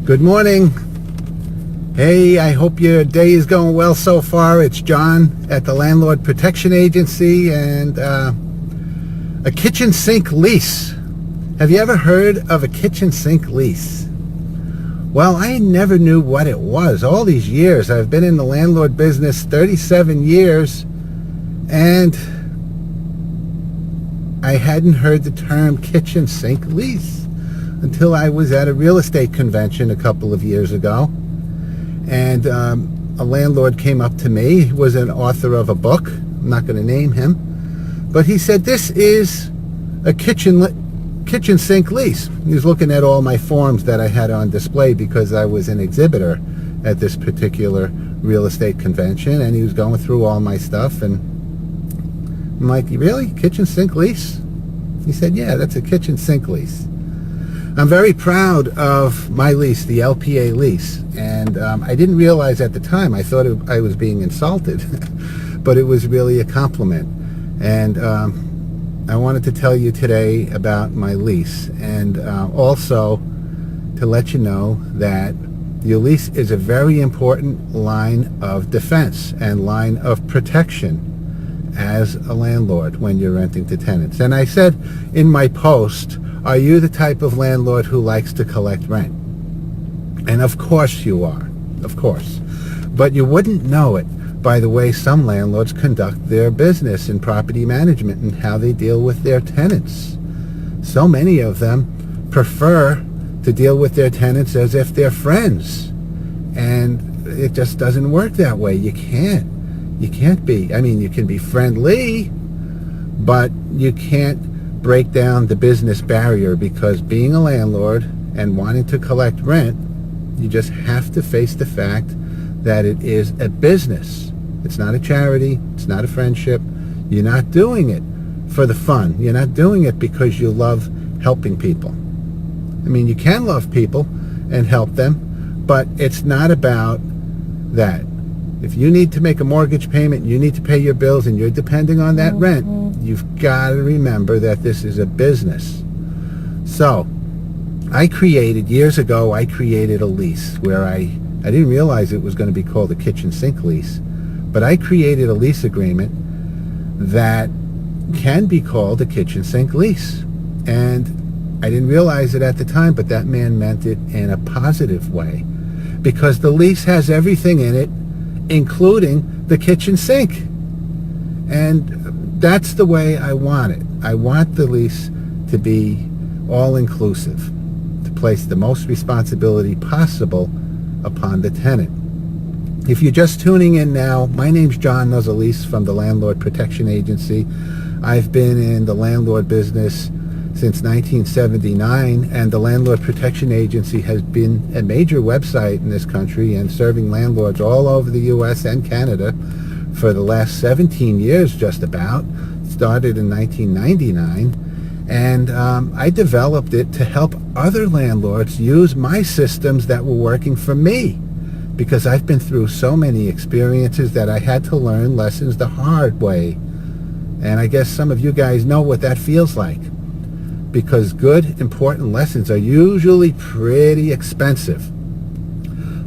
Good morning. Hey, I hope your day is going well so far. It's John at the Landlord Protection Agency and a kitchen sink lease. Have you ever heard of a kitchen sink lease? Well, I never knew what it was. All these years, I've been in the landlord business 37 years, and I hadn't heard the term kitchen sink lease until I was at a real estate convention a couple of years ago. And a landlord came up to me. He was an author of a book. I'm not going to name him. But he said, this is a kitchen sink lease. He was looking at all my forms that I had on display because I was an exhibitor at this particular real estate convention. And he was going through all my stuff. And I'm like, really? Kitchen sink lease? He said, yeah, that's a kitchen sink lease. I'm very proud of my lease, the LPA lease, and I didn't realize at the time. I thought I was being insulted, but it was really a compliment. And I wanted to tell you today about my lease, and also to let you know that your lease is a very important line of defense and line of protection as a landlord when you're renting to tenants. And I said in my post, are you the type of landlord who likes to collect rent? And of course you are, of course. But you wouldn't know it by the way some landlords conduct their business in property management and how they deal with their tenants. So many of them prefer to deal with their tenants as if they're friends. And it just doesn't work that way. You can't be. I mean, you can be friendly, but you can't break down the business barrier, because being a landlord and wanting to collect rent, you just have to face the fact that it is a business. It's not a charity. It's not a friendship. You're not doing it for the fun. You're not doing it because you love helping people. I mean, you can love people and help them, but it's not about that. If you need to make a mortgage payment, you need to pay your bills, and you're depending on that rent, you've got to remember that this is a business. So years ago, I created a lease where I didn't realize it was going to be called a kitchen sink lease, but I created a lease agreement that can be called a kitchen sink lease. And I didn't realize it at the time, but that man meant it in a positive way, because the lease has everything in it, including the kitchen sink. And that's the way I want it. I want the lease to be all-inclusive, to place the most responsibility possible upon the tenant. If you're just tuning in now, my name's John Nuzzolese from the Landlord Protection Agency. I've been in the landlord business since 1979, and the Landlord Protection Agency has been a major website in this country and serving landlords all over the U.S. and Canada for the last 17 years, just about. Started in 1999, and I developed it to help other landlords use my systems that were working for me, because I've been through so many experiences that I had to learn lessons the hard way. And I guess some of you guys know what that feels like, because good, important lessons are usually pretty expensive.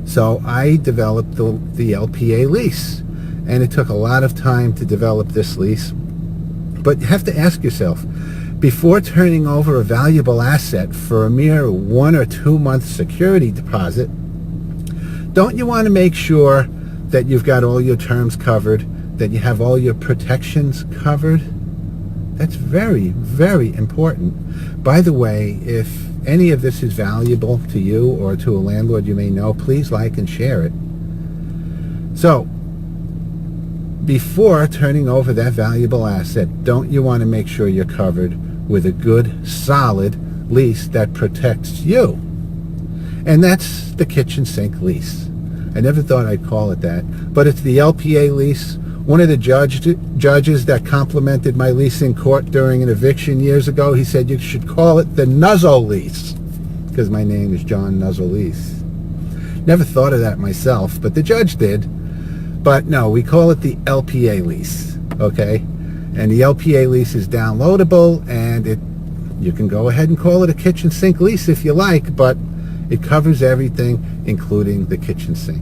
So I developed the LPA lease, and it took a lot of time to develop this lease. But you have to ask yourself, before turning over a valuable asset for a mere 1 or 2 month security deposit, don't you want to make sure that you've got all your terms covered, that you have all your protections covered? That's very, very important. By the way, if any of this is valuable to you or to a landlord you may know, please like and share it. So, before turning over that valuable asset, don't you want to make sure you're covered with a good, solid lease that protects you? And that's the kitchen sink lease. I never thought I'd call it that, but it's the LPA lease. One of the judges that complimented my lease in court during an eviction years ago, he said you should call it the Nuzzle lease, because my name is John Nuzzolese. Never thought of that myself, but the judge did. But no, we call it the LPA lease, okay? And the LPA lease is downloadable, and you can go ahead and call it a kitchen sink lease if you like, but It covers everything, including the kitchen sink.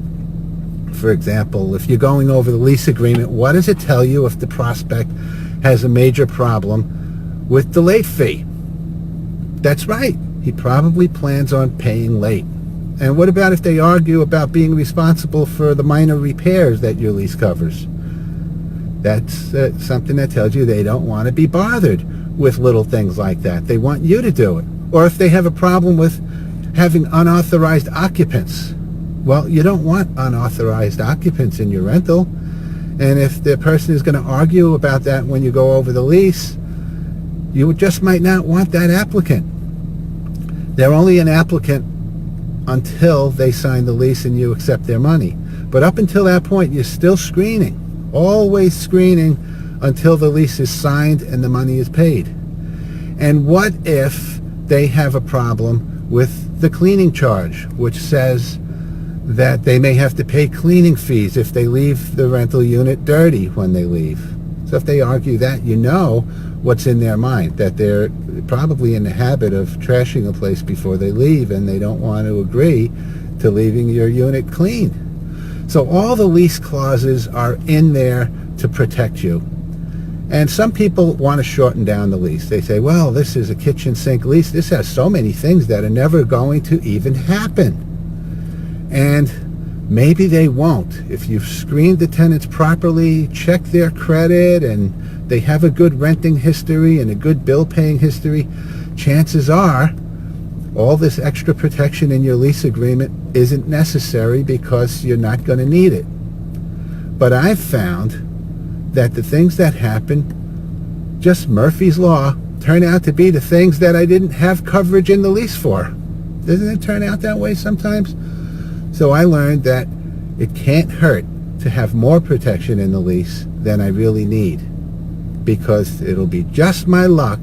For example, if you're going over the lease agreement, what does it tell you if the prospect has a major problem with the late fee? That's right. He probably plans on paying late. And what about if they argue about being responsible for the minor repairs that your lease covers? That's something that tells you they don't want to be bothered with little things like that. They want you to do it. Or if they have a problem with having unauthorized occupants. Well, you don't want unauthorized occupants in your rental. And if the person is going to argue about that when you go over the lease, you just might not want that applicant. They're only an applicant until they sign the lease and you accept their money. But up until that point, you're still screening, always screening until the lease is signed and the money is paid. And what if they have a problem with the cleaning charge, which says that they may have to pay cleaning fees if they leave the rental unit dirty when they leave? So if they argue that, you know what's in their mind, that they're probably in the habit of trashing a place before they leave, and they don't want to agree to leaving your unit clean. So all the lease clauses are in there to protect you. And some people want to shorten down the lease. They say, well, this is a kitchen sink lease. This has so many things that are never going to even happen. And maybe they won't. If you've screened the tenants properly, checked their credit, and they have a good renting history and a good bill paying history, chances are all this extra protection in your lease agreement isn't necessary because you're not going to need it. But I've found that the things that happen, just Murphy's Law, turn out to be the things that I didn't have coverage in the lease for. Doesn't it turn out that way sometimes? So I learned that it can't hurt to have more protection in the lease than I really need, because it'll be just my luck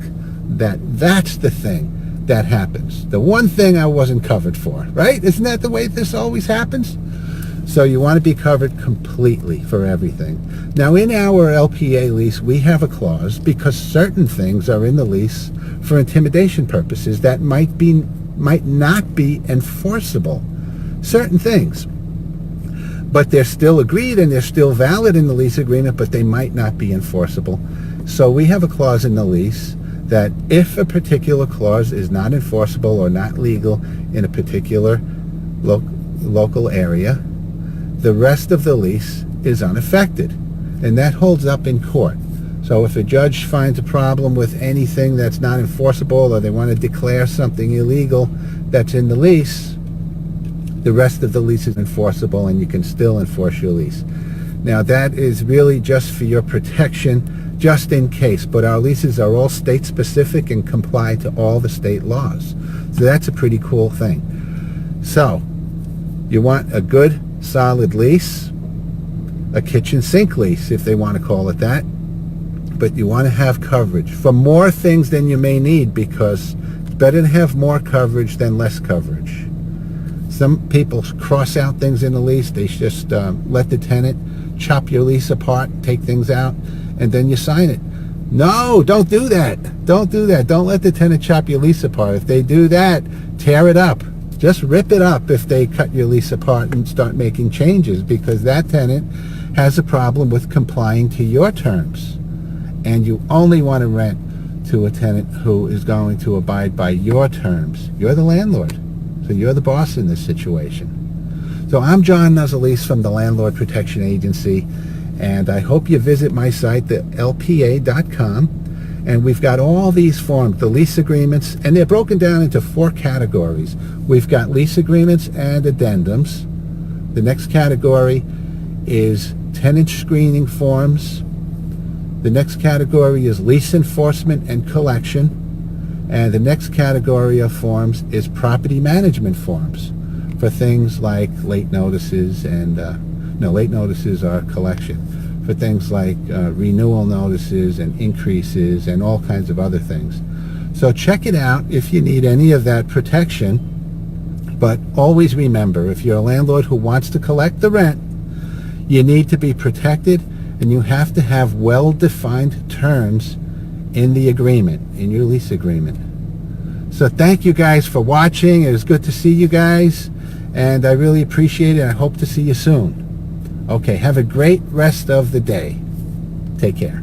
that that's the thing that happens. The one thing I wasn't covered for, right? Isn't that the way this always happens? So you want to be covered completely for everything. Now, in our LPA lease, we have a clause, because certain things are in the lease for intimidation purposes that might not be enforceable. Certain things. But they're still agreed and they're still valid in the lease agreement, but they might not be enforceable. So we have a clause in the lease that if a particular clause is not enforceable or not legal in a particular local area, the rest of the lease is unaffected. And that holds up in court. So if a judge finds a problem with anything that's not enforceable, or they want to declare something illegal that's in the lease, the rest of the lease is enforceable and you can still enforce your lease. Now that is really just for your protection, just in case, but our leases are all state specific and comply to all the state laws. So that's a pretty cool thing. So you want a good solid lease, a kitchen sink lease if they want to call it that, but you want to have coverage for more things than you may need, because it's better to have more coverage than less coverage. Some people cross out things in the lease. They just let the tenant chop your lease apart, take things out, and then you sign it. No, don't do that. Don't do that. Don't let the tenant chop your lease apart. If they do that, tear it up. Just rip it up if they cut your lease apart and start making changes, because that tenant has a problem with complying to your terms. And you only want to rent to a tenant who is going to abide by your terms. You're the landlord. So you're the boss in this situation. So I'm John Nuzzolese from the Landlord Protection Agency, and I hope you visit my site, the LPA.com, and we've got all these forms, the lease agreements, and they're broken down into 4 categories. We've got lease agreements and addendums. The next category is tenant screening forms. The next category is lease enforcement and collection. And the next category of forms is property management forms for things like late notices and, late notices are collection, for things like renewal notices and increases and all kinds of other things. So check it out if you need any of that protection. But always remember, if you're a landlord who wants to collect the rent, you need to be protected, and you have to have well-defined terms in the agreement, in your lease agreement. So thank you guys for watching. It was good to see you guys, and I really appreciate it. I hope to see you soon. Okay, have a great rest of the day. Take care.